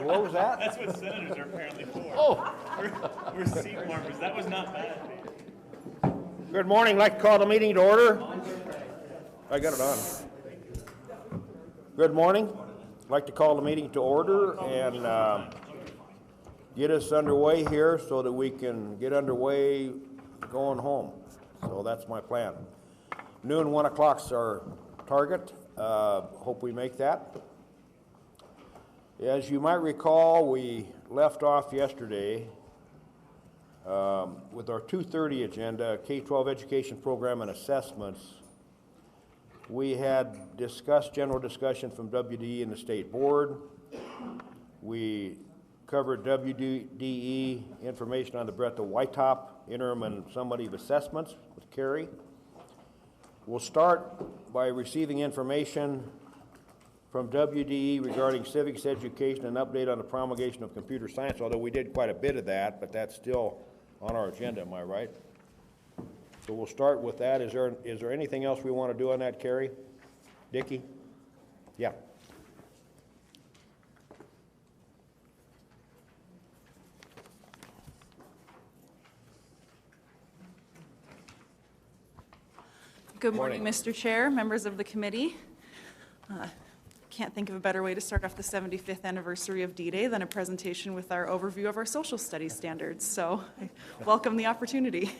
What was that? That's what senators are apparently for. Oh, We're seat warmers. That was not bad. good morning. I'd like to call the meeting to order. I got it on. Good morning. I'd like to call the meeting to order and get us underway here so that we can get underway going home. So that's my plan. Noon, 1 o'clock's our target. Hope we make that. As you might recall, we left off yesterday with our 2:30 agenda, K-12 education program and assessments. We had discussed general discussion from WDE and the state board. We covered WDE information on the breadth of Whitetop interim and summative assessments with Carrie. We'll start by receiving information from WDE regarding civics education and update on the promulgation of computer science, although we did quite a bit of that, but that's still on our agenda, am I right? So we'll start with that. Is there anything else we want to do on that, Carrie? Dickie? Yeah. Good morning, Mr. Chair, members of the committee. Can't think of a better way to start off the 75th anniversary of D-Day than a presentation with our overview of our social studies standards. So I welcome the opportunity.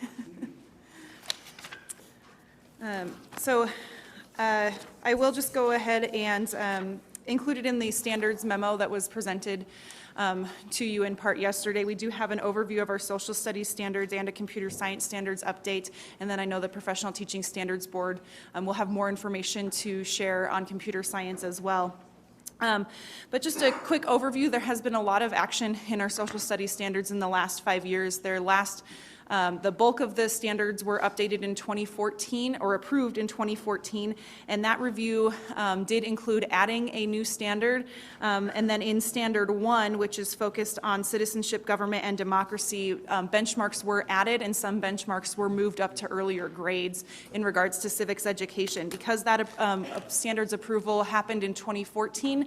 I will just go ahead and include it in the standards memo that was presented to you in part yesterday. We do have an overview of our social studies standards and a computer science standards update, and then I know the Professional Teaching Standards Board will have more information to share on computer science as well. But just a quick overview, there has been a lot of action in our social studies standards in the last 5 years. The bulk of the standards were updated in 2014 or approved in 2014, and that review did include adding a new standard, and then in Standard 1, which is focused on citizenship, government, and democracy, benchmarks were added and some benchmarks were moved up to earlier grades in regards to civics education. Because that standards approval happened in 2014,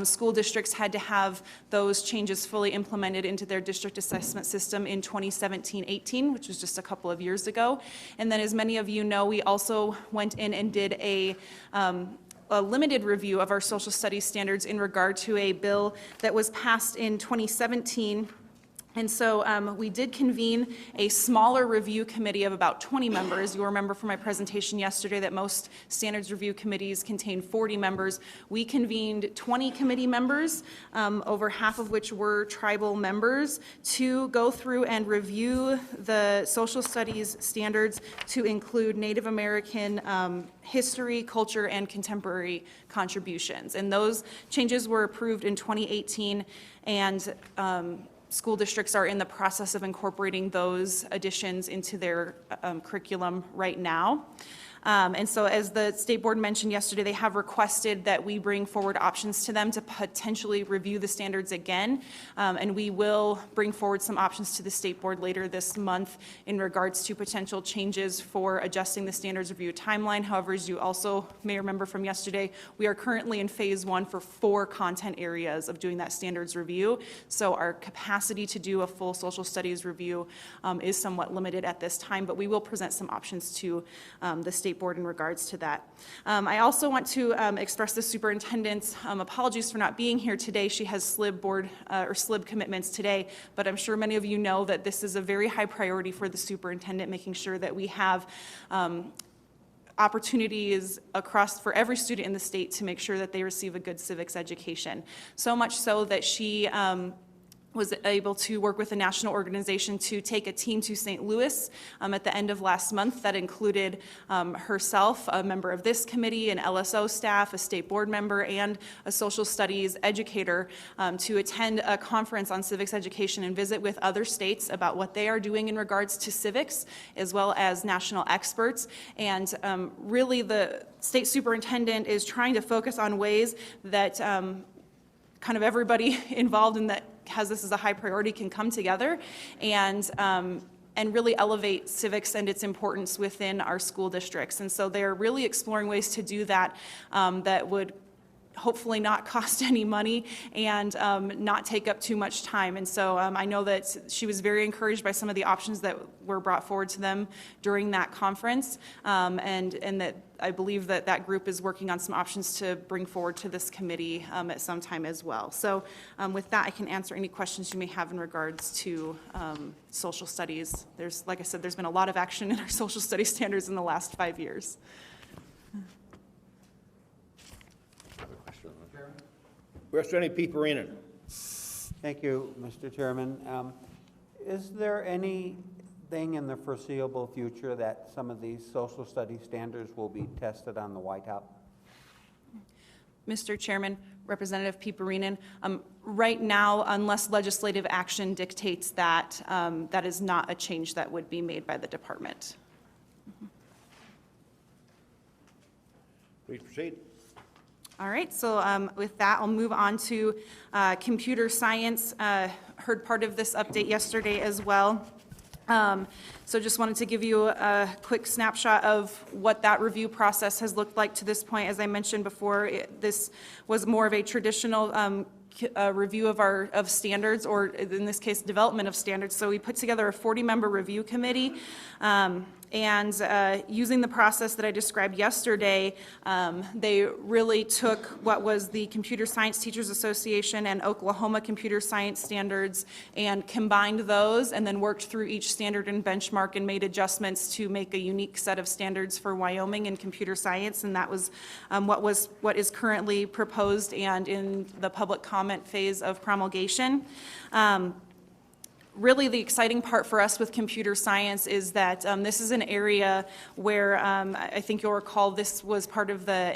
school districts had to have those changes fully implemented into their district assessment system in 2017-18. Which was just a couple of years ago. And then, as many of you know, we also went in and did a limited review of our social studies standards in regard to a bill that was passed in 2017. And so we did convene a smaller review committee of about 20 members. You'll remember from my presentation yesterday that most standards review committees contain 40 members. We convened 20 committee members, over half of which were tribal members, to go through and review the social studies standards to include Native American history, culture, and contemporary contributions. And those changes were approved in 2018, and school districts are in the process of incorporating those additions into their curriculum right now. And so, as the State Board mentioned yesterday, they have requested that we bring forward options to them to potentially review the standards again. And we will bring forward some options to the State Board later this month in regards to potential changes for adjusting the standards review timeline. However, as you also may remember from yesterday, we are currently in phase 1 for 4 content areas of doing that standards review. So our capacity to do a full social studies review is somewhat limited at this time, but we will present some options to the State Board in regards to that. I also want to express the superintendent's apologies for not being here today. She has SLIB commitments today, but I'm sure many of you know that this is a very high priority for the superintendent, making sure that we have opportunities for every student in the state to make sure that they receive a good civics education. So much so that she was able to work with a national organization to take a team to St. Louis at the end of last month that included herself, a member of this committee, an LSO staff, a state board member, and a social studies educator to attend a conference on civics education and visit with other states about what they are doing in regards to civics, as well as national experts. And really the state superintendent is trying to focus on ways that kind of everybody involved in that has this as a high priority can come together and really elevate civics and its importance within our school districts. And so they're really exploring ways to do that that would hopefully not cost any money and not take up too much time. And so I know that she was very encouraged by some of the options that were brought forward to them during that conference, and that I believe that that group is working on some options to bring forward to this committee at some time as well. So with that, I can answer any questions you may have in regards to social studies. Like I said, there's been a lot of action in our social studies standards in the last 5 years. Representative Pete Perinen. Thank you, Mr. Chairman. Is there anything in the foreseeable future that some of these social studies standards will be tested on the White House? Mr. Chairman, Representative Pete Perinen, right now, unless legislative action dictates that, that is not a change that would be made by the department. Please proceed. All right, so with that, I'll move on to computer science. Heard part of this update yesterday as well. So just wanted to give you a quick snapshot of what that review process has looked like to this point. As I mentioned before, this was more of a traditional review of standards, or in this case, development of standards. So we put together a 40-member review committee, and using the process that I described yesterday, they really took what was the Computer Science Teachers Association and Oklahoma Computer Science standards and combined those, and then worked through each standard and benchmark and made adjustments to make a unique set of standards for Wyoming in computer science. And that was what is currently proposed and in the public comment phase of promulgation. Really, the exciting part for us with computer science is that this is an area where I think you'll recall this was part of the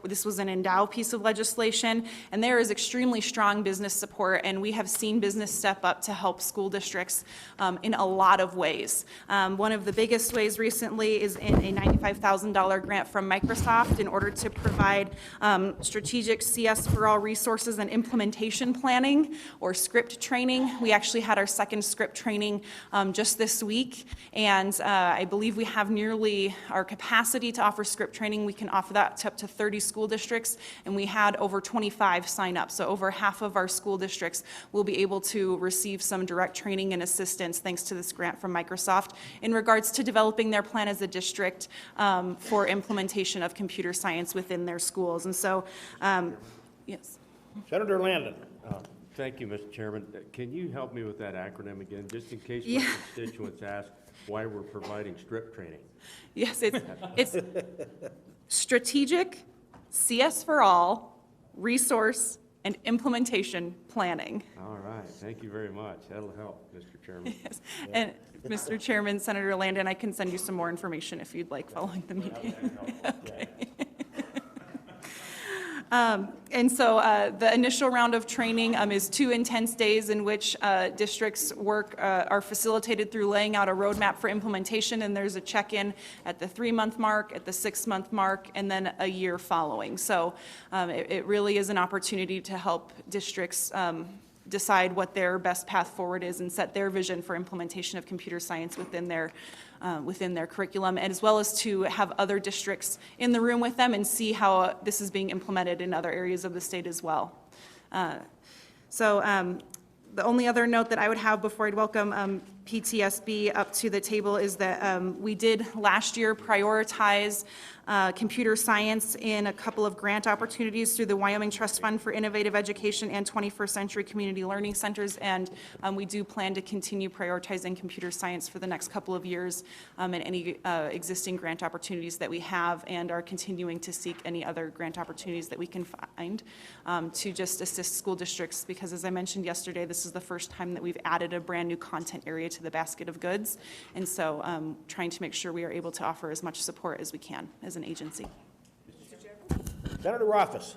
this was an Endow piece of legislation, and there is extremely strong business support, and we have seen business step up to help school districts in a lot of ways. One of the biggest ways recently is in a $95,000 grant from Microsoft in order to provide strategic CS for all resources and implementation planning, or script training. We actually had our second script training just this week, and I believe we have nearly our capacity to offer script training. We can offer that to up to 30 school districts, and we had over 25 sign up. So over half of our school districts will be able to receive some direct training and assistance thanks to this grant from Microsoft in regards to developing their plan as a district for implementation of computer science within their schools. And so, yes. Senator Landon. Thank you, Mr. Chairman. Can you help me with that acronym again, just in case my constituents ask why we're providing strip training? Yes, it's strategic, CS for all, resource, and implementation planning. All right, thank you very much. That'll help, Mr. Chairman. Yes. And Mr. Chairman, Senator Landon, I can send you some more information if you'd like following the meeting. Okay. And so the initial round of training is 2 intense days in which districts are facilitated through laying out a roadmap for implementation, and there's a check-in at the 3-month mark, at the 6-month mark, and then a year following. So it really is an opportunity to help districts decide what their best path forward is and set their vision for implementation of computer science within their curriculum, as well as to have other districts in the room with them and see how this is being implemented in other areas of the state as well. The only other note that I would have before I'd welcome PTSB up to the table is that we did last year prioritize computer science in a couple of grant opportunities through the Wyoming Trust Fund for Innovative Education and 21st Century Community Learning Centers, and we do plan to continue prioritizing computer science for the next couple of years in any existing grant opportunities that we have, and are continuing to seek any other grant opportunities that we can find to just assist school districts, because as I mentioned yesterday, this is the first time that we've added a brand new content area to the basket of goods, and so trying to make sure we are able to offer as much support as we can as an agency. Senator Rothfuss.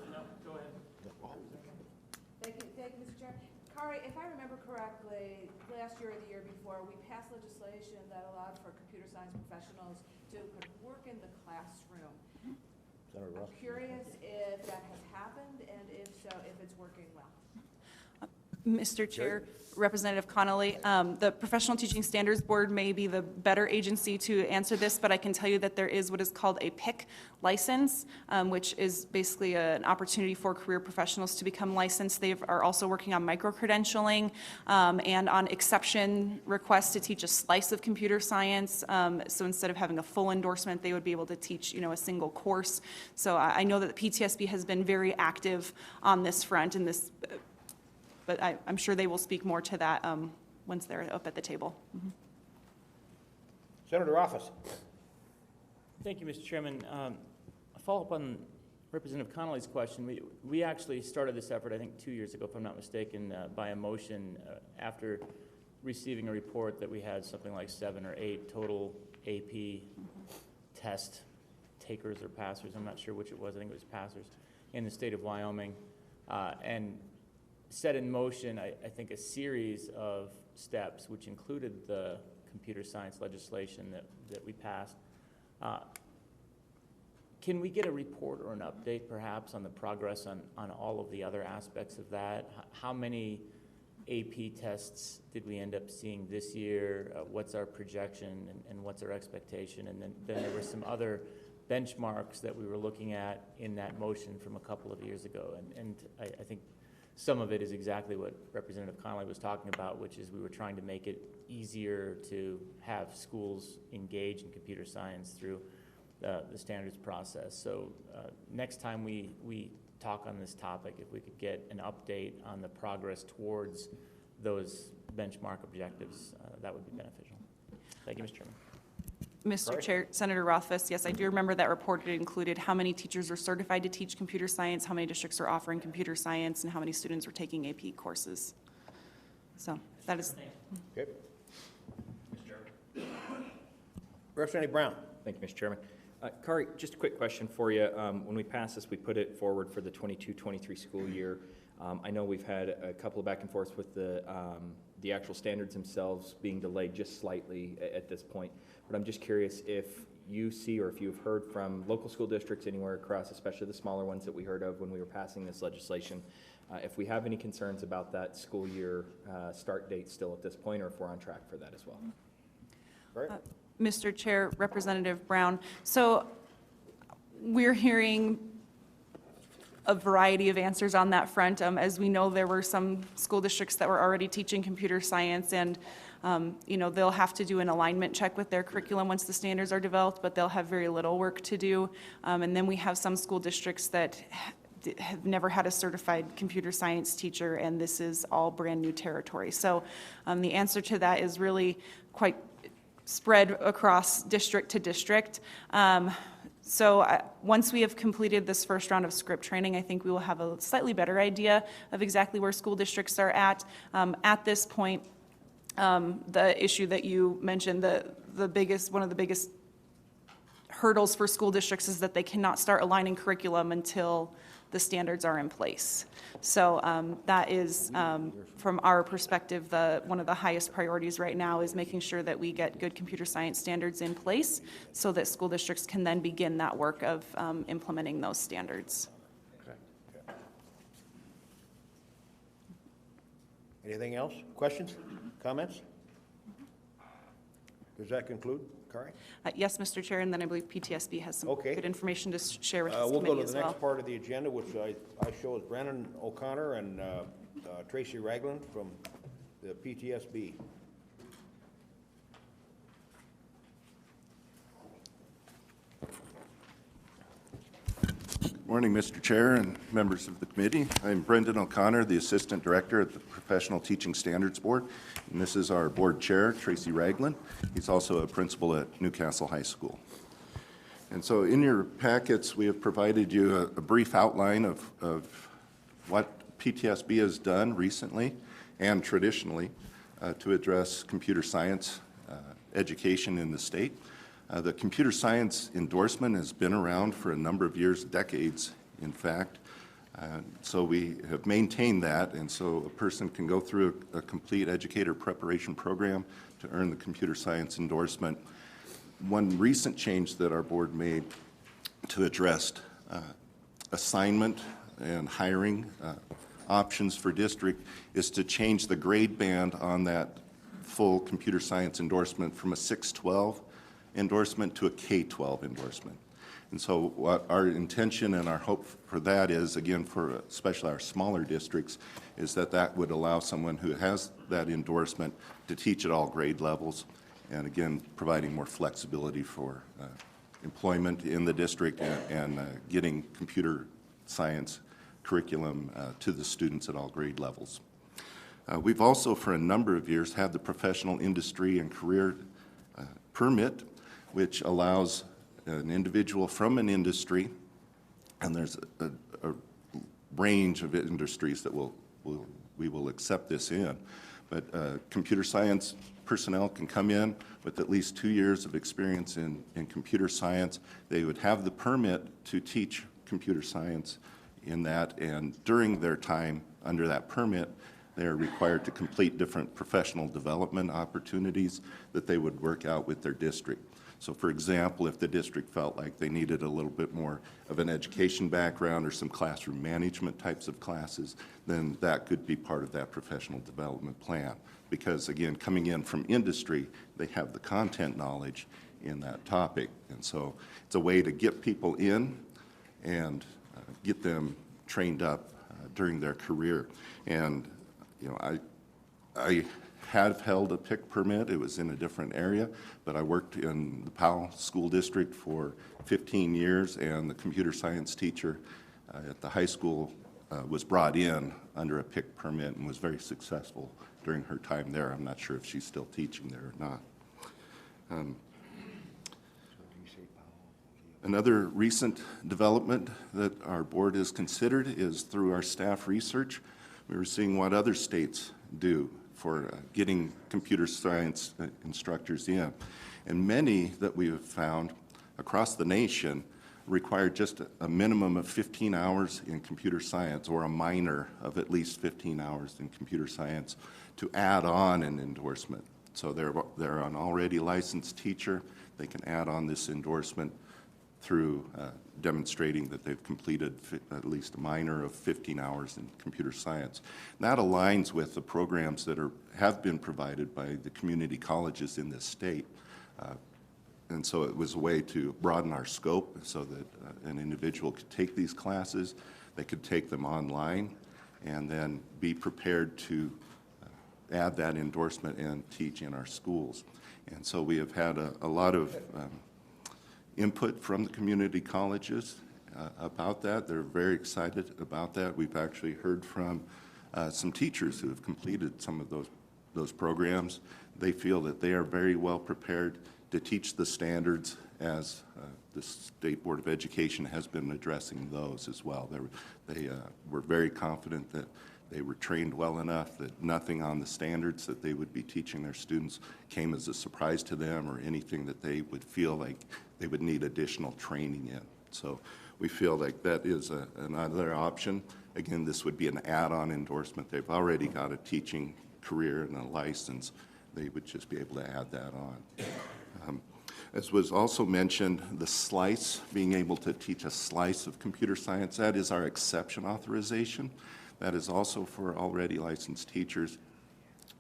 Thank you, Mr. Chair. Kari, if I remember correctly, last year or the year before, we passed legislation that allowed for computer science professionals to work in the classroom. Senator Rothfuss. Curious if that has happened, and if so, if it's working well. Mr. Chair, Representative Connolly, the Professional Teaching Standards Board may be the better agency to answer this, but I can tell you that there is what is called a PIC license, which is basically an opportunity for career professionals to become licensed. They are also working on micro-credentialing and on exception requests to teach a slice of computer science. So instead of having a full endorsement, they would be able to teach, a single course. So I know that the PTSB has been very active on this front, and this. But I'm sure they will speak more to that once they're up at the table. Mm-hmm. Senator Office. Thank you, Mr. Chairman. A follow-up on Representative Connolly's question. We actually started this effort, I think, 2 years ago, if I'm not mistaken, by a motion after receiving a report that we had something like 7 or 8 total AP test takers or passers. I'm not sure which it was. I think it was passers in the state of Wyoming. And set in motion, I think, a series of steps, which included the computer science legislation that we passed. Can we get a report or an update, perhaps, on the progress on all of the other aspects of that? How many AP tests did we end up seeing this year? What's our projection and what's our expectation? And then there were some other benchmarks that we were looking at in that motion from a couple of years ago. And I think some of it is exactly what Representative Connolly was talking about, which is we were trying to make it easier to have schools engage in computer science through the standards process. So next time we talk on this topic, if we could get an update on the progress towards those benchmark objectives, that would be beneficial. Thank you, Mr. Chairman. Mr. Chair, Senator Rothfuss, yes, I do remember that report. It included how many teachers are certified to teach computer science, how many districts are offering computer science, and how many students are taking AP courses. So that is. Okay. Representative Brown. Thank you, Mr. Chairman. Kari, just a quick question for you. When we passed this, we put it forward for the 22-23 school year. I know we've had a couple of back and forths with the actual standards themselves being delayed just slightly at this point. But I'm just curious if you see or if you've heard from local school districts anywhere across, especially the smaller ones that we heard of when we were passing this legislation, if we have any concerns about that school year start date still at this point, or if we're on track for that as well. Mr. Chair, Representative Brown, so we're hearing a variety of answers on that front. As we know, there were some school districts that were already teaching computer science, and they'll have to do an alignment check with their curriculum once the standards are developed, but they'll have very little work to do. And then we have some school districts that have never had a certified computer science teacher, and this is all brand new territory. So the answer to that is really quite spread across district to district. Once we have completed this first round of script training, I think we will have a slightly better idea of exactly where school districts are at. At this point, the issue that you mentioned, one of the biggest hurdles for school districts is that they cannot start aligning curriculum until the standards are in place. So that is, from our perspective, one of the highest priorities right now is making sure that we get good computer science standards in place so that school districts can then begin that work of implementing those standards. Anything else? Questions? Comments? Does that conclude, Kari? Yes, Mr. Chair, and then I believe PTSB has some Okay. good information to share with this We'll go committee to as the well. next part of the agenda, which I show is Brennan O'Connor and Tracy Ragland from the PTSB. Morning, Mr. Chair and members of the committee. I'm Brendan O'Connor, the Assistant Director at the Professional Teaching Standards Board, and this is our board chair, Tracy Ragland. He's also a principal at Newcastle High School. And so in your packets, we have provided you a brief outline of what PTSB has done recently and traditionally to address computer science education in the state. The computer science endorsement has been around for a number of years, decades, in fact. So we have maintained that, and so a person can go through a complete educator preparation program to earn the computer science endorsement. One recent change that our board made to address assignment and hiring options for district is to change the grade band on that full computer science endorsement from a 612 endorsement to a K-12 endorsement. And so what our intention and our hope for that is, again, for especially our smaller districts, is that that would allow someone who has that endorsement to teach at all grade levels, and again, providing more flexibility for employment in the district and getting computer science curriculum to the students at all grade levels. We've also, for a number of years, had the professional industry and career permit, which allows an individual from an industry, and there's a range of industries that we will accept this in, but computer science personnel can come in with at least 2 years of experience in computer science. They would have the permit to teach computer science in that, and during their time under that permit, they are required to complete different professional development opportunities that they would work out with their district. So for example, if the district felt like they needed a little bit more of an education background or some classroom management types of classes, then that could be part of that professional development plan. Because again, coming in from industry, they have the content knowledge in that topic. And so it's a way to get people in and get them trained up during their career. And you know, I have held a PIC permit. It was in a different area, but I worked in the Powell School District for 15 years, and the computer science teacher at the high school was brought in under a PIC permit and was very successful during her time there. I'm not sure if she's still teaching there or not. Another recent development that our board has considered is through our staff research. We were seeing what other states do for getting computer science instructors in. And many that we have found across the nation require just a minimum of 15 hours in computer science, or a minor of at least 15 hours in computer science, to add on an endorsement. So they're an already licensed teacher. They can add on this endorsement through demonstrating that they've completed at least a minor of 15 hours in computer science. And that aligns with the programs that have been provided by the community colleges in this state. And so it was a way to broaden our scope so that an individual could take these classes, they could take them online, and then be prepared to add that endorsement and teach in our schools. And so we have had a lot of input from the community colleges about that. They're very excited about that. We've actually heard from some teachers who have completed some of those programs. They feel that they are very well prepared to teach the standards, as the State Board of Education has been addressing those as well. They were very confident that they were trained well enough that nothing on the standards that they would be teaching their students came as a surprise to them, or anything that they would feel like they would need additional training in. So we feel like that is another option. Again, this would be an add-on endorsement. They've already got a teaching career and a license. They would just be able to add that on. As was also mentioned, the slice, being able to teach a slice of computer science, that is our exception authorization. That is also for already licensed teachers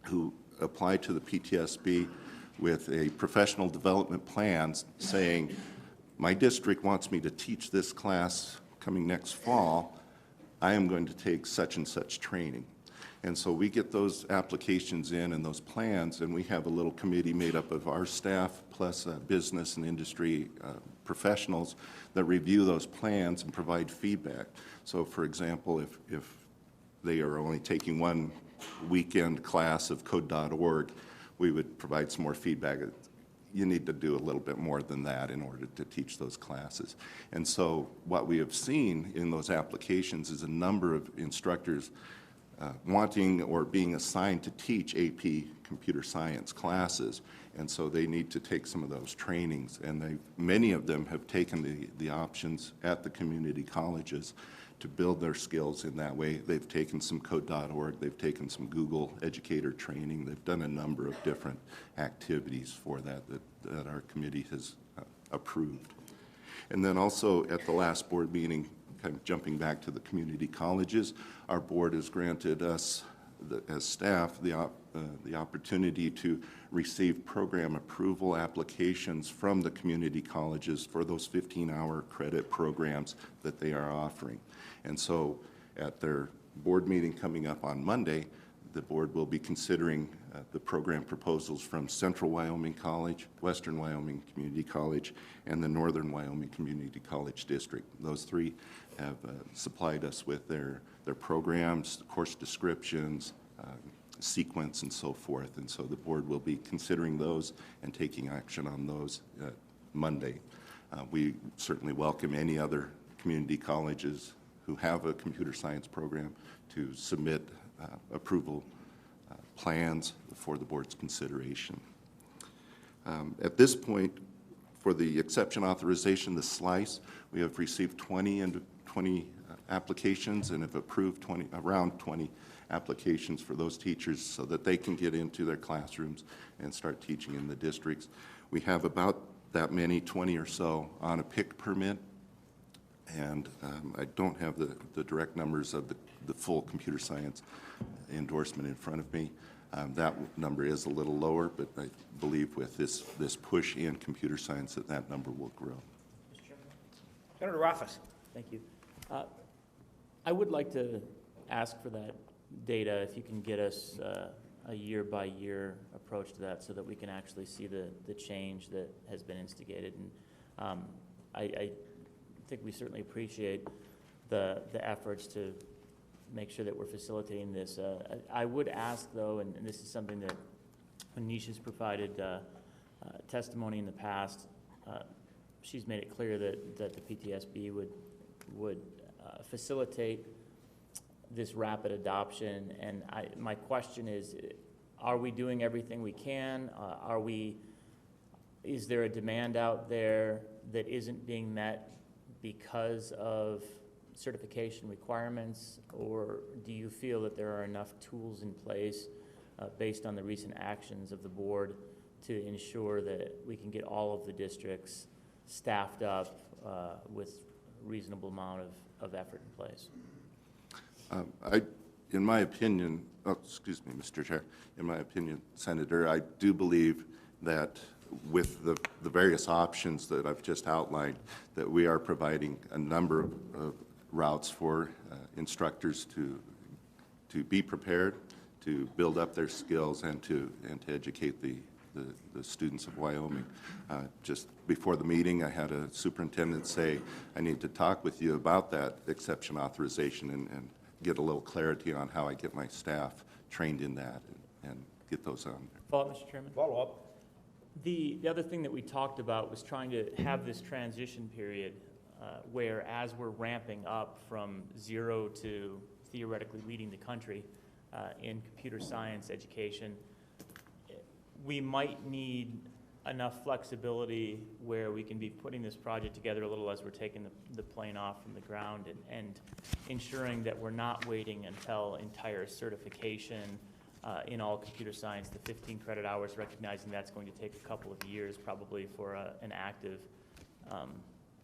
who apply to the PTSB with a professional development plan saying, my district wants me to teach this class coming next fall. I am going to take such and such training. And so we get those applications in and those plans, and we have a little committee made up of our staff plus business and industry professionals that review those plans and provide feedback. So for example, if they are only taking one weekend class of code.org, we would provide some more feedback. You need to do a little bit more than that in order to teach those classes. And so what we have seen in those applications is a number of instructors wanting or being assigned to teach AP computer science classes, and so they need to take some of those trainings, and many of them have taken the options at the community colleges to build their skills in that way. They've taken some code.org, they've taken some Google educator training, they've done a number of different activities for that our committee has approved. And then also at the last board meeting, kind of jumping back to the community colleges, our board has granted us, as staff, the opportunity to receive program approval applications from the community colleges for those 15-hour credit programs that they are offering. And so at their board meeting coming up on Monday, the board will be considering the program proposals from Central Wyoming College, Western Wyoming Community College, and the Northern Wyoming Community College District. Those three have supplied us with their programs, course descriptions, sequence, and so forth. And so the board will be considering those and taking action on those Monday. We certainly welcome any other community colleges who have a computer science program to submit approval plans for the board's consideration. At this point, for the exception authorization, the slice, we have received 20 applications and have approved around 20 applications for those teachers so that they can get into their classrooms and start teaching in the districts. We have about that many, 20 or so, on a PIC permit. And I don't have the direct numbers of the full computer science endorsement in front of me. That number is a little lower, but I believe with this push in computer science that number will grow. Mr. Chairman? Senator Rothfuss. Thank you. I would like to ask for that data, if you can get us a year-by-year approach to that so that we can actually see the change that has been instigated. And I think we certainly appreciate the efforts to make sure that we're facilitating this. I would ask, though, and this is something that Anish has provided testimony in the past, she's made it clear that the PTSB would facilitate this rapid adoption. And my question is, are we doing everything we can? Is there a demand out there that isn't being met because of certification requirements, or do you feel that there are enough tools in place based on the recent actions of the board to ensure that we can get all of the districts staffed up with a reasonable amount of effort in place? In my opinion, excuse me, Mr. Chair, in my opinion, Senator, I do believe that with the various options that I've just outlined, that we are providing a number of routes for instructors to be prepared, to build up their skills, and to educate the students of Wyoming. Just before the meeting, I had a superintendent say, I need to talk with you about that exception authorization and get a little clarity on how I get my staff trained in that and get those on there. Follow up, Mr. Chairman? Follow up. The other thing that we talked about was trying to have this transition period where, as we're ramping up from zero to theoretically leading the country in computer science education, we might need enough flexibility where we can be putting this project together a little as we're taking the plane off from the ground and ensuring that we're not waiting until entire certification in all computer science, the 15 credit hours, recognizing that's going to take a couple of years probably for an active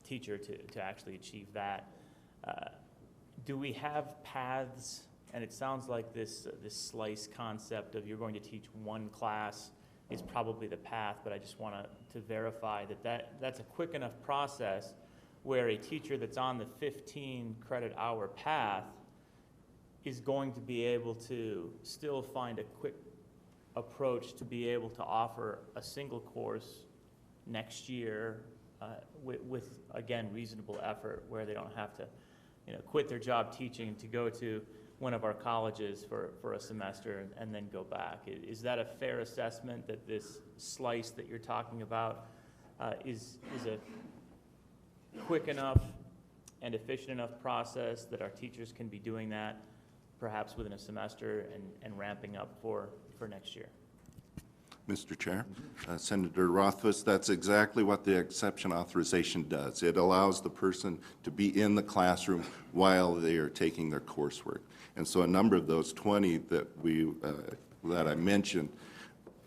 teacher to actually achieve that. Do we have paths, and it sounds like this slice concept of you're going to teach one class is probably the path, but I just want to verify that's a quick enough process where a teacher that's on the 15 credit hour path is going to be able to still find a quick approach to be able to offer a single course next year with again, reasonable effort, where they don't have to quit their job teaching to go to one of our colleges for a semester and then go back. Is that a fair assessment, that this slice that you're talking about is a quick enough and efficient enough process that our teachers can be doing that perhaps within a semester and ramping up for next year? Mr. Chair, Senator Rothfuss, that's exactly what the exception authorization does. It allows the person to be in the classroom while they are taking their coursework. And so a number of those 20 that I mentioned,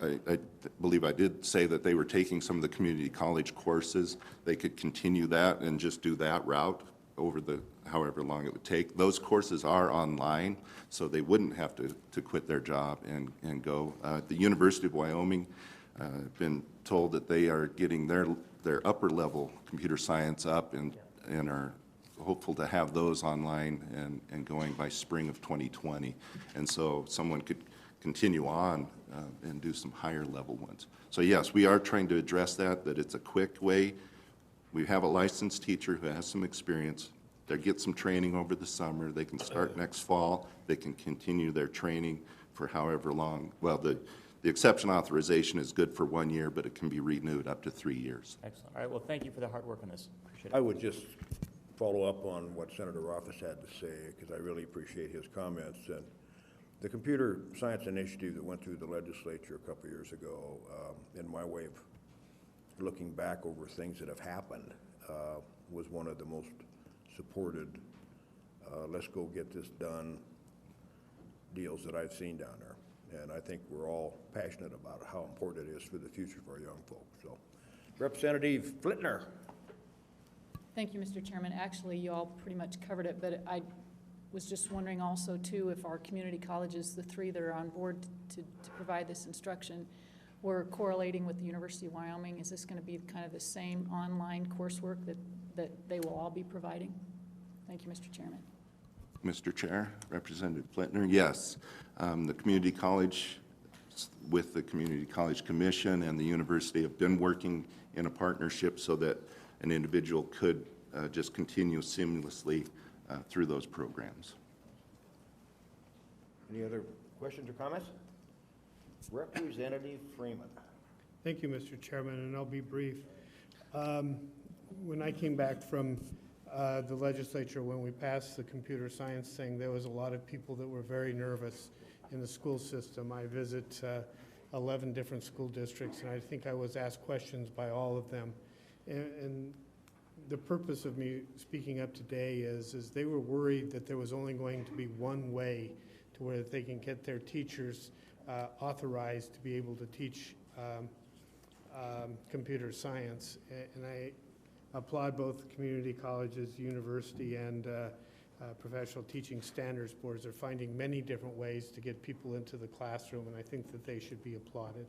I believe I did say that they were taking some of the community college courses. They could continue that and just do that route over the however long it would take. Those courses are online, so they wouldn't have to quit their job and go. The University of Wyoming, been told that they are getting their upper level computer science up and are hopeful to have those online and going by spring of 2020. And so someone could continue on and do some higher level ones. So yes, we are trying to address that it's a quick way. We have a licensed teacher who has some experience. They get some training over the summer. They can start next fall. They can continue their training for however long. Well, the exception authorization is good for 1 year, but it can be renewed up to 3 years. Excellent. All right, well, thank you for the hard work on this. Appreciate it. I would just follow up on what Senator Rothfuss had to say, because I really appreciate his comments. And the computer science initiative that went through the legislature a couple years ago, in my way of looking back over things that have happened, was one of the most supported, let's go get this done deals that I've seen down there. And I think we're all passionate about how important it is for the future of our young folks. So, Representative Flittner. Thank you, Mr. Chairman. Actually, you all pretty much covered it, but I was just wondering also, too, if our community colleges, the three that are on board to provide this instruction, were correlating with the University of Wyoming. Is this going to be kind of the same online coursework that they will all be providing? Thank you, Mr. Chairman. Mr. Chair, Representative Flittner, yes. The community college, with the Community College Commission and the university, have been working in a partnership so that an individual could just continue seamlessly through those programs. Any other questions or comments? Representative Freeman. Thank you, Mr. Chairman, and I'll be brief. When I came back from the legislature, when we passed the computer science thing, there was a lot of people that were very nervous in the school system. I visit 11 different school districts, and I think I was asked questions by all of them. And the purpose of me speaking up today is they were worried that there was only going to be one way to where they can get their teachers authorized to be able to teach computer science. And I applaud both community colleges, university, and professional teaching standards boards are finding many different ways to get people into the classroom, and I think that they should be applauded.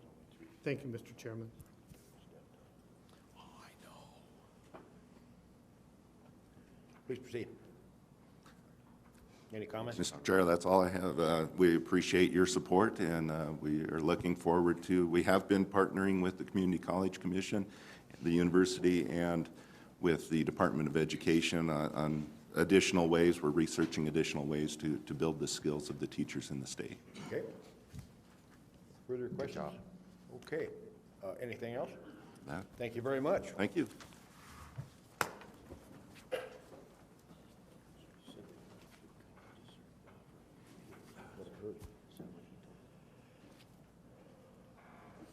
Thank you, Mr. Chairman. Please proceed. Any comments? Mr. Chair, that's all I have. We appreciate your support, and we are looking forward to, we have been partnering with the Community College Commission, the university, and with the Department of Education on additional ways. We're researching additional ways to build the skills of the teachers in the state. Okay. Further questions? Okay. Anything else? That- Thank you very much. Thank you.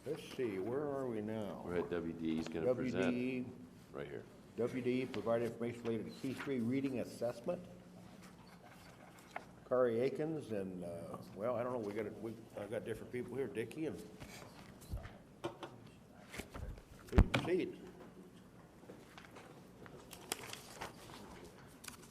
Let's see, where are we now? We're at WD, he's gonna present, WD, right here. WD, provide information related to Key 3 reading assessment. Kari Akins and, well, I don't know, I've got different people here, Dickie and. Please proceed.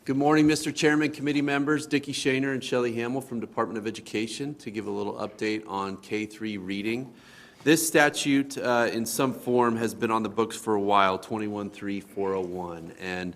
Good morning, Mr. Chairman, committee members, Dickie Shaner and Shelley Hamill from Department of Education to give a little update on K-3 reading. This statute, in some form, has been on the books for a while, 21-3-401, and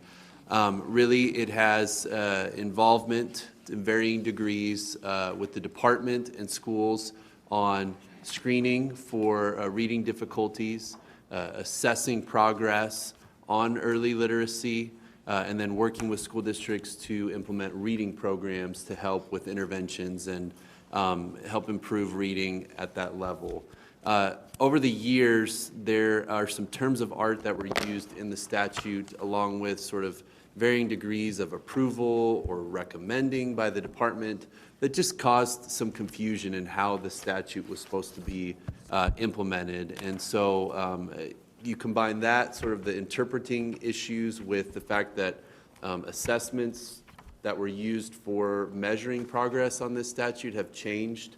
really it has involvement in varying degrees with the department and schools on screening for reading difficulties, assessing progress on early literacy, and then working with school districts to implement reading programs to help with interventions and help improve reading at that level. Over the years, there are some terms of art that were used in the statute along with sort of varying degrees of approval or recommending by the department that just caused some confusion in how the statute was supposed to be implemented. And so you combine that, sort of the interpreting issues, with the fact that assessments that were used for measuring progress on this statute have changed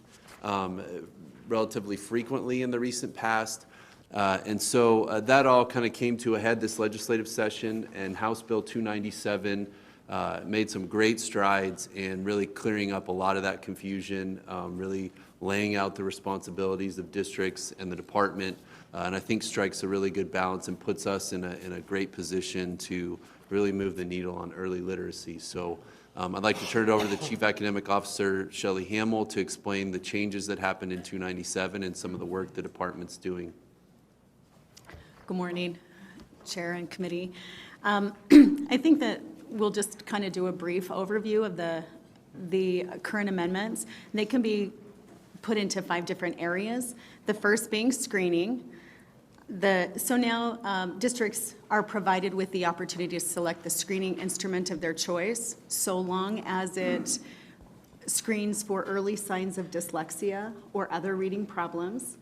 relatively frequently in the recent past. And so that all kind of came to a head this legislative session, and House Bill 297 made some great strides in really clearing up a lot of that confusion, really laying out the responsibilities of districts and the department, and I think strikes a really good balance and puts us in a great position to really move the needle on early literacy. So I'd like to turn it over to the Chief Academic Officer, Shelley Hamill, to explain the changes that happened in 297 and some of the work the department's doing. Good morning, Chair and Committee. I think that we'll just kind of do a brief overview of the current amendments. They can be put into 5 different areas. The first being screening. So now districts are provided with the opportunity to select the screening instrument of their choice, so long as it screens for early signs of dyslexia or other reading problems.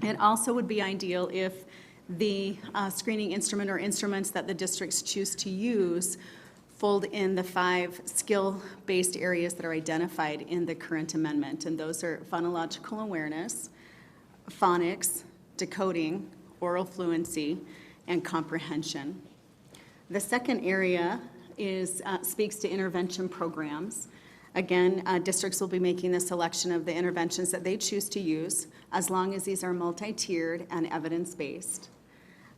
It also would be ideal if the screening instrument or instruments that the districts choose to use fold in the 5 skill-based areas that are identified in the current amendment, and those are phonological awareness, phonics, decoding, oral fluency, and comprehension. The second area speaks to intervention programs. Again, districts will be making the selection of the interventions that they choose to use, as long as these are multi-tiered and evidence-based.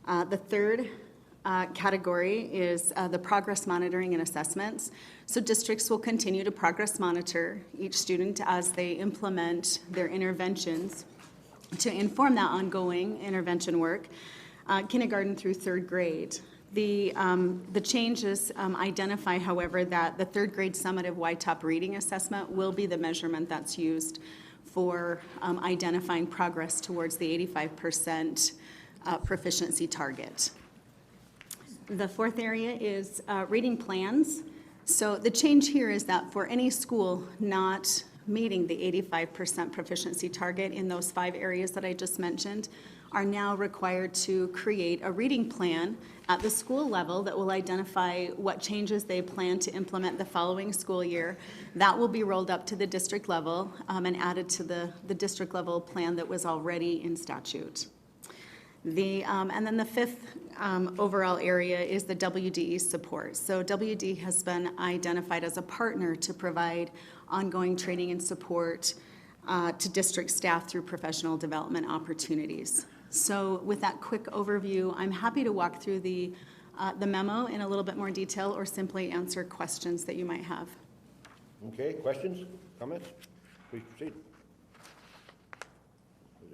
The third category is the progress monitoring and assessments. So districts will continue to progress monitor each student as they implement their interventions to inform that ongoing intervention work, kindergarten through 3rd grade. The changes identify, however, that the 3rd grade summative Y-top reading assessment will be the measurement that's used for identifying progress towards the 85% proficiency target. The 4th area is reading plans. So the change here is that for any school not meeting the 85% proficiency target in those 5 areas that I just mentioned are now required to create a reading plan at the school level that will identify what changes they plan to implement the following school year. That will be rolled up to the district level and added to the district level plan that was already in statute. And then the 5th overall area is the WDE support. So WD has been identified as a partner to provide ongoing training and support to district staff through professional development opportunities. So with that quick overview, I'm happy to walk through the memo in a little bit more detail or simply answer questions that you might have. Okay, questions, comments? Please proceed.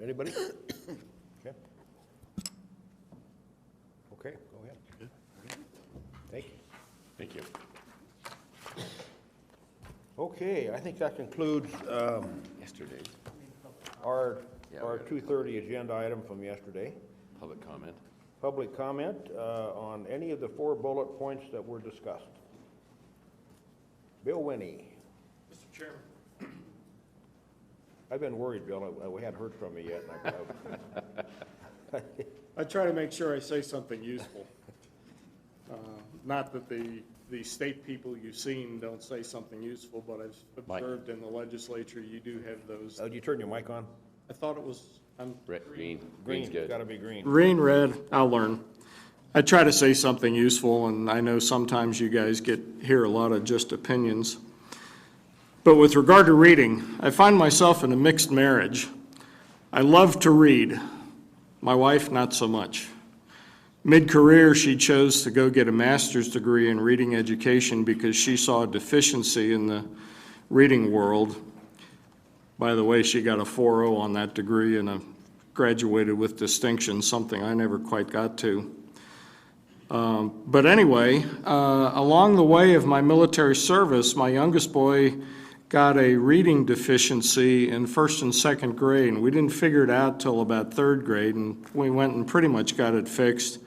Anybody? Okay. Okay, go ahead. Thank you. Thank you. Okay, I think that concludes Yesterday, our 2:30 agenda item from yesterday. public comment. Public comment on any of the 4 bullet points that were discussed. Bill Winnie. Mr. Chairman. I've been worried, Bill. We hadn't heard from you yet. I try to make sure I say something useful. Not that the state people you've seen don't say something useful, but I've observed in the legislature you do have those. Oh, did you turn your mic on? I thought it was, Green. Green's gotta be green. green, red, I'll learn. I try to say something useful, and I know sometimes you guys hear a lot of just opinions. But with regard to reading, I find myself in a mixed marriage. I love to read. My wife, not so much. Mid-career, she chose to go get a master's degree in reading education because she saw a deficiency in the reading world. By the way, she got a 4.0 on that degree and graduated with distinction, something I never quite got to. But anyway, along the way of my military service, my youngest boy got a reading deficiency in 1st and 2nd grade, and we didn't figure it out till about 3rd grade, and we went and pretty much got it fixed.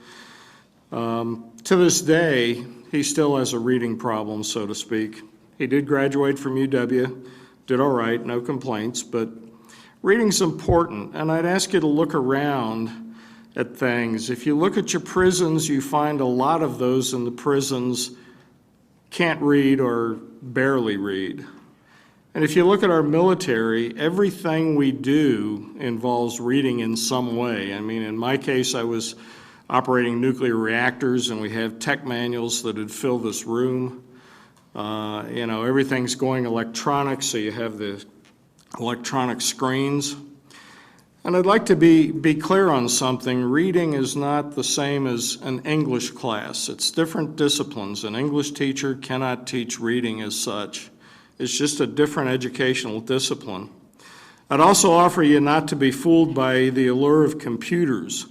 To this day, he still has a reading problem, so to speak. He did graduate from UW, did all right, no complaints, but reading's important, and I'd ask you to look around at things. If you look at your prisons, you find a lot of those in the prisons can't read or barely read. And if you look at our military, everything we do involves reading in some way. I mean, in my case, I was operating nuclear reactors, and we have tech manuals that would fill this room. You know, everything's going electronic, so you have the electronic screens. And I'd like to be clear on something. Reading is not the same as an English class. It's different disciplines. An English teacher cannot teach reading as such. It's just a different educational discipline. I'd also offer you not to be fooled by the allure of computers.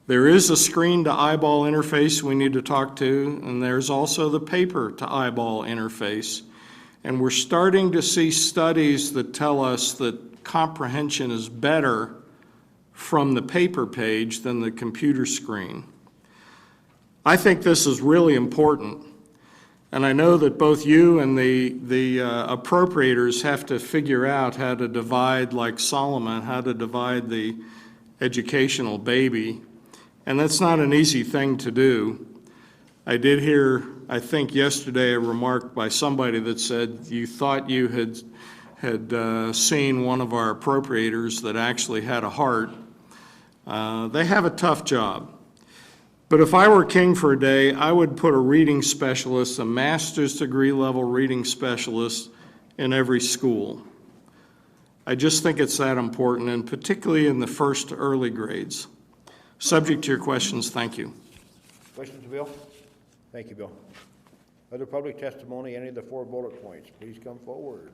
There is a screen-to-eyeball interface we need to talk to, and there's also the paper-to-eyeball interface. And we're starting to see studies that tell us that comprehension is better from the paper page than the computer screen. I think this is really important, and I know that both you and the appropriators have to figure out how to divide, like Solomon, how to divide the educational baby, and that's not an easy thing to do. I did hear, I think yesterday, a remark by somebody that said you thought you had seen one of our appropriators that actually had a heart. They have a tough job. But if I were king for a day, I would put a reading specialist, a master's degree level reading specialist in every school. I just think it's that important, and particularly in the first early grades. Subject to your questions, thank you. Questions, Bill? Thank you, Bill. Other public testimony, any of the 4 bullet points, please come forward.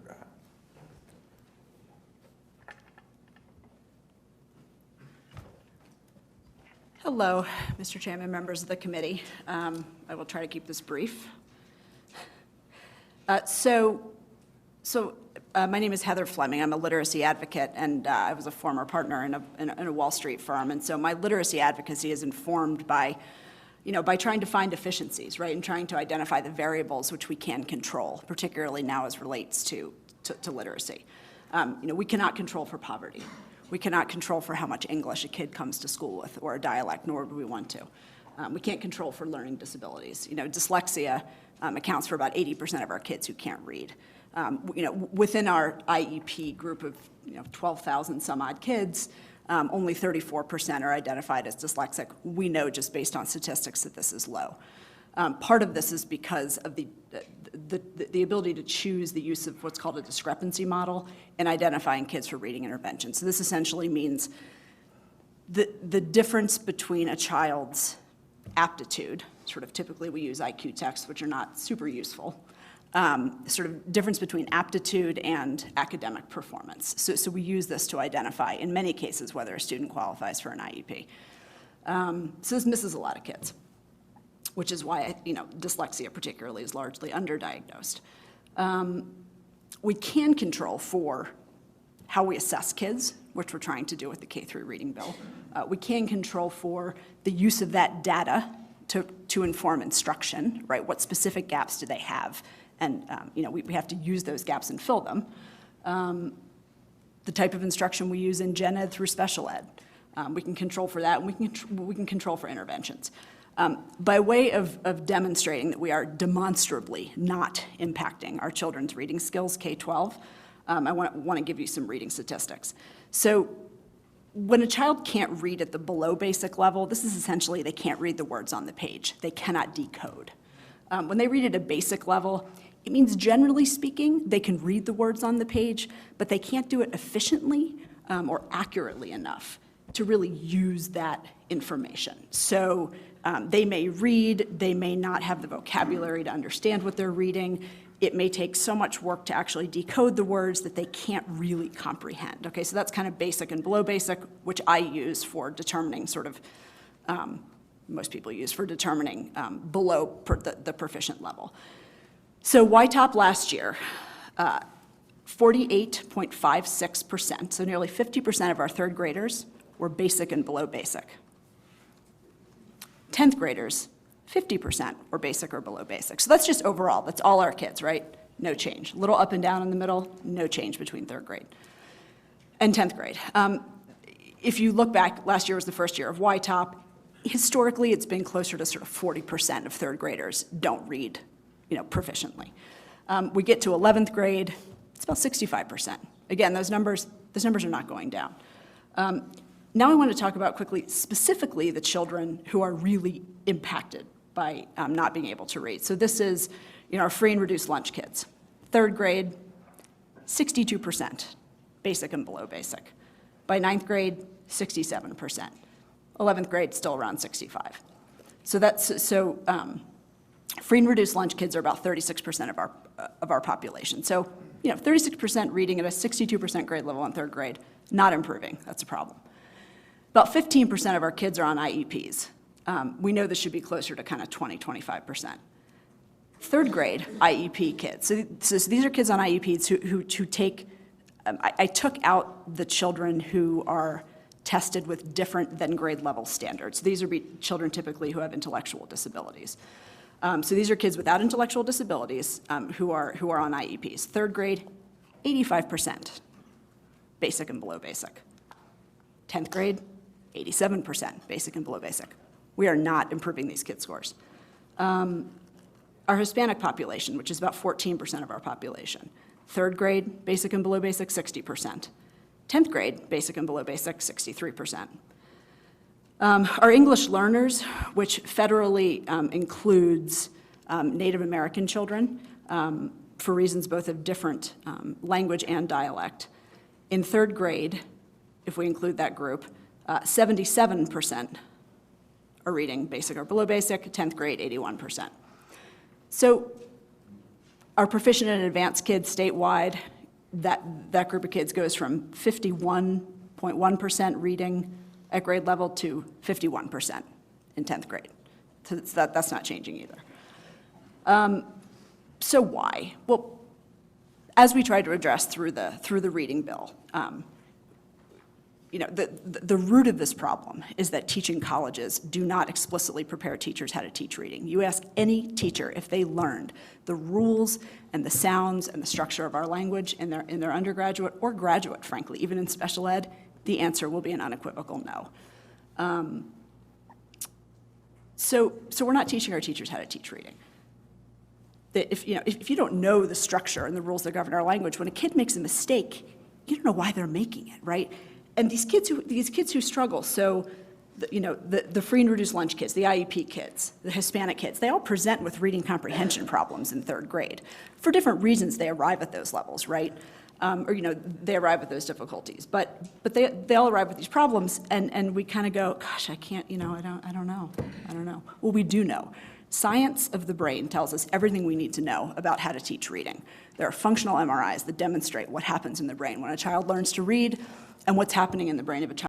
Hello, Mr. Chairman, members of the committee. I will try to keep this brief. My name is Heather Fleming. I'm a literacy advocate, and I was a former partner in a Wall Street firm. And so my literacy advocacy is informed by, by trying to find efficiencies, right, and trying to identify the variables which we can control, particularly now as relates to literacy. We cannot control for poverty. We cannot control for how much English a kid comes to school with, or a dialect, nor do we want to. We can't control for learning disabilities. Dyslexia accounts for about 80% of our kids who can't read. Within our IEP group of 12,000 some odd kids, only 34% are identified as dyslexic. We know just based on statistics that this is low. Part of this is because of the ability to choose the use of what's called a discrepancy model in identifying kids for reading intervention. So this essentially means the difference between a child's aptitude, sort of typically we use IQ tests, which are not super useful, sort of difference between aptitude and academic performance. So we use this to identify, in many cases, whether a student qualifies for an IEP. So this misses a lot of kids, which is why, dyslexia particularly is largely underdiagnosed. We can control for how we assess kids, which we're trying to do with the K-3 reading bill. We can control for the use of that data to inform instruction, right? What specific gaps do they have? And we have to use those gaps and fill them. The type of instruction we use in gen ed through special ed. We can control for that, and we can control for interventions. By way of demonstrating that we are demonstrably not impacting our children's reading skills, K-12, I want to give you some reading statistics. So when a child can't read at the below basic level, this is essentially they can't read the words on the page. They cannot decode. When they read at a basic level, it means generally speaking, they can read the words on the page, but they can't do it efficiently or accurately enough to really use that information. So they may read, they may not have the vocabulary to understand what they're reading. It may take so much work to actually decode the words that they can't really comprehend. Okay, so that's kind of basic and below basic, which I use for determining sort of, most people use for determining below the proficient level. So YTOP last year, 48.56%, so nearly 50% of our third graders were basic and below basic. 10th graders, 50% were basic or below basic. So that's just overall, that's all our kids, right? No change. A little up and down in the middle, no change between third grade and 10th grade. If you look back, last year was the first year of YTOP. Historically, it's been closer to sort of 40% of third graders don't read, proficiently. We get to 11th grade, it's about 65%. Again, those numbers are not going down. Now I want to talk about quickly, specifically the children who are really impacted by not being able to read. So this is, our free and reduced lunch kids. Third grade, 62%, basic and below basic. By ninth grade, 67%. 11th grade, still around 65. Free and reduced lunch kids are about 36% of our population. So, 36% reading at a 62% grade level in third grade, not improving. That's a problem. About 15% of our kids are on IEPs. We know this should be closer to kind of 20-25%. Third grade IEP kids. So these are kids on IEPs who take. I took out the children who are tested with different than grade level standards. These are children typically who have intellectual disabilities. So these are kids without intellectual disabilities who are on IEPs. Third grade, 85%, basic and below basic. 10th grade, 87%, basic and below basic. We are not improving these kids' scores. Our Hispanic population, which is about 14% of our population. Third grade, basic and below basic, 60%. 10th grade, basic and below basic, 63%. Our English learners, which federally includes Native American children for reasons both of different language and dialect. In third grade, if we include that group, 77% are reading basic or below basic, 10th grade, 81%. So our proficient and advanced kids statewide, that group of kids goes from 51.1% reading at grade level to 51% in 10th grade. So that's not changing either. So why? Well, as we tried to address through the reading bill, the root of this problem is that teaching colleges do not explicitly prepare teachers how to teach reading. You ask any teacher if they learned the rules and the sounds and the structure of our language in their undergraduate or graduate, frankly, even in special ed, the answer will be an unequivocal no. So we're not teaching our teachers how to teach reading. If you don't know the structure and the rules that govern our language, when a kid makes a mistake, you don't know why they're making it, right? And these kids who struggle, so the free and reduced lunch kids, the IEP kids, the Hispanic kids, they all present with reading comprehension problems in third grade. For different reasons, they arrive at those levels, right? They arrive at those difficulties. But they all arrive with these problems, and we kind of go, gosh, I can't, I don't know. Well, we do know. Science of the brain tells us everything we need to know about how to teach reading. There are functional MRIs that demonstrate what happens in the brain when a child learns to read and what's happening in the brain of a child